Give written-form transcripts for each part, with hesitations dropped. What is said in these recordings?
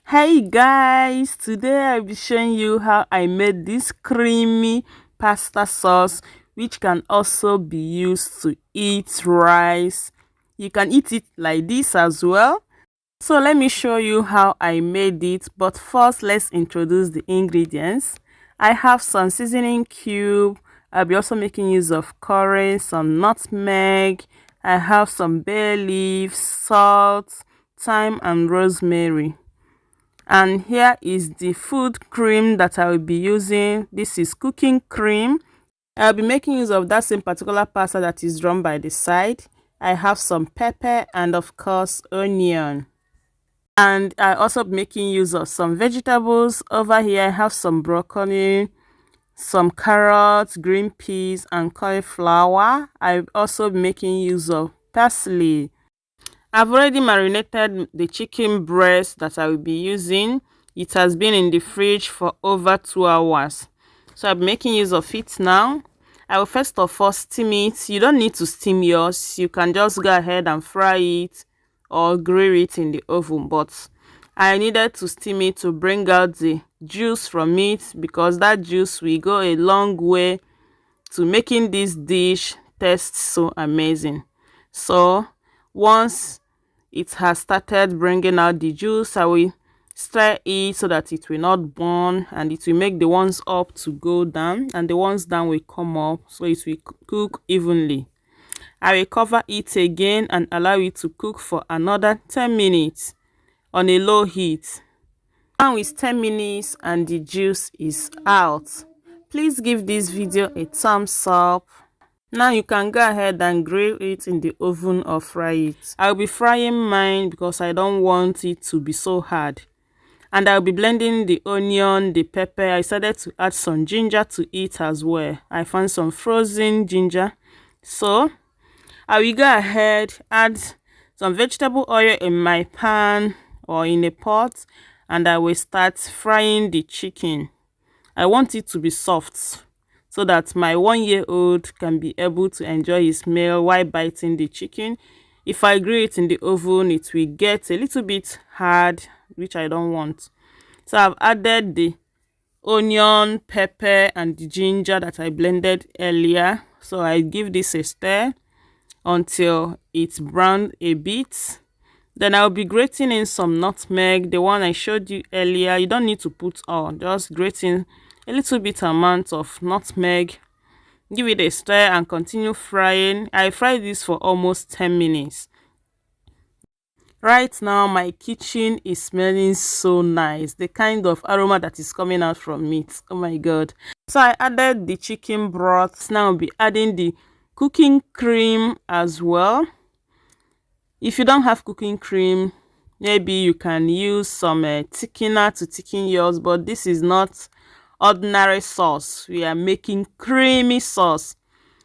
Hey guys, today I'll be showing you how I made this creamy pasta sauce, which can also be used to eat rice. You can eat it like this as well. So let me show you how I made it, but first let's introduce the ingredients. I have some seasoning cube. I'll be also making use of curry, some nutmeg. I have some bay leaves, salt, thyme and rosemary. And here is the food cream that I will be using. This is cooking cream. I'll be making use of that same particular pasta that is drawn by the side. I have some pepper and of course onion. And I also be making use of some vegetables. Over here I have some broccoli, some carrots, green peas and cauliflower. I'll also be making use of parsley. I've already marinated the chicken breast that I will be using. It has been in the fridge for over 2 hours. So I'm making use of it now. I will first of all steam it. You don't need to steam yours. You can just go ahead and fry it or grill it in the oven. But I needed to steam it to bring out the juice from it, because that juice will go a long way to making this dish taste so amazing. So once it has started bringing out the juice, I will stir it so that it will not burn, and it will make the ones up to go down and the ones down will come up, so it will cook evenly. I will cover it again and allow it to cook for another 10 minutes on a low heat. Now it's 10 minutes and the juice is out. Please give this video a thumbs up. Now you can go ahead and grill it in the oven or fry it. I'll be frying mine because I don't want it to be so hard. And I'll be blending the onion, the pepper. I decided to add some ginger to it as well. I found some frozen ginger. So I will go ahead, add some vegetable oil in my pan or in a pot, and I will start frying the chicken. I want it to be soft so that my 1-year-old can be able to enjoy his meal while biting the chicken. If I grill it in the oven, it will get a little bit hard, which I don't want. So I've added the onion, pepper and the ginger that I blended earlier. So I give this a stir until it's browned a bit. Then I'll be grating in some nutmeg, the one I showed you earlier. You don't need to put all, just grating a little bit amount of nutmeg. Give it a stir and continue frying. I fried this for almost 10 minutes. Right now my kitchen is smelling so nice, the kind of aroma that is coming out from it. Oh my god. So I added the chicken broth. Now I'll be adding the cooking cream as well. If you don't have cooking cream, maybe you can use some thickener to thicken yours, but this is not ordinary sauce. We are making creamy sauce.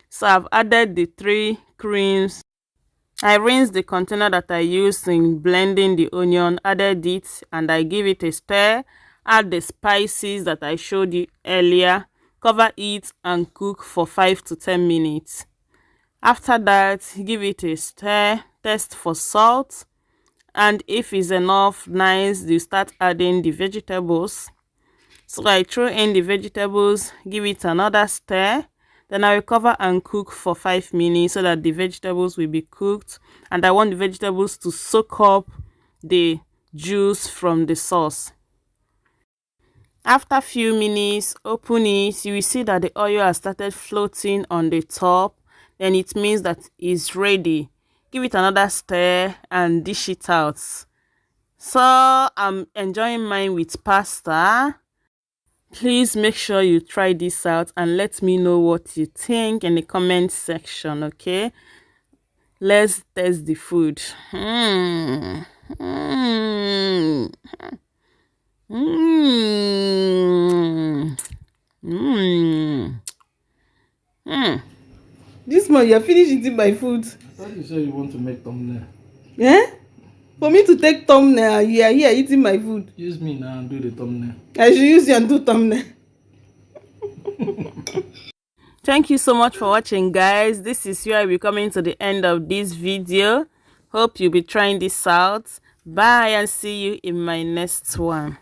So I've added the 3 creams. I rinsed the container that I used in blending the onion, added it, and I give it a stir. Add the spices that I showed you earlier, cover it and cook for 5 to 10 minutes. After that, give it a stir, test for salt, and if it's enough, nice, you start adding the vegetables. So I throw in the vegetables, give it another stir, then I will cover and cook for 5 minutes so that the vegetables will be cooked, and I want the vegetables to soak up the juice from the sauce. After a few minutes, open it, you will see that the oil has started floating on the top. Then it means that it's ready. Give it another stir and dish it out. So I'm enjoying mine with pasta. Please make sure you try this out and let me know what you think in the comment section, okay? Let's taste the food. Mm. Mm. Mm. Mm. Mm. This man, you're finished eating my food. I thought you said you want to make thumbnail. Eh? For me to take thumbnail, you are here eating my food. Use me now and do the thumbnail. I should use you and do thumbnail. Thank you so much for watching, guys. This is where we're coming to the end of this video. Hope you'll be trying this out. Bye and see you in my next one.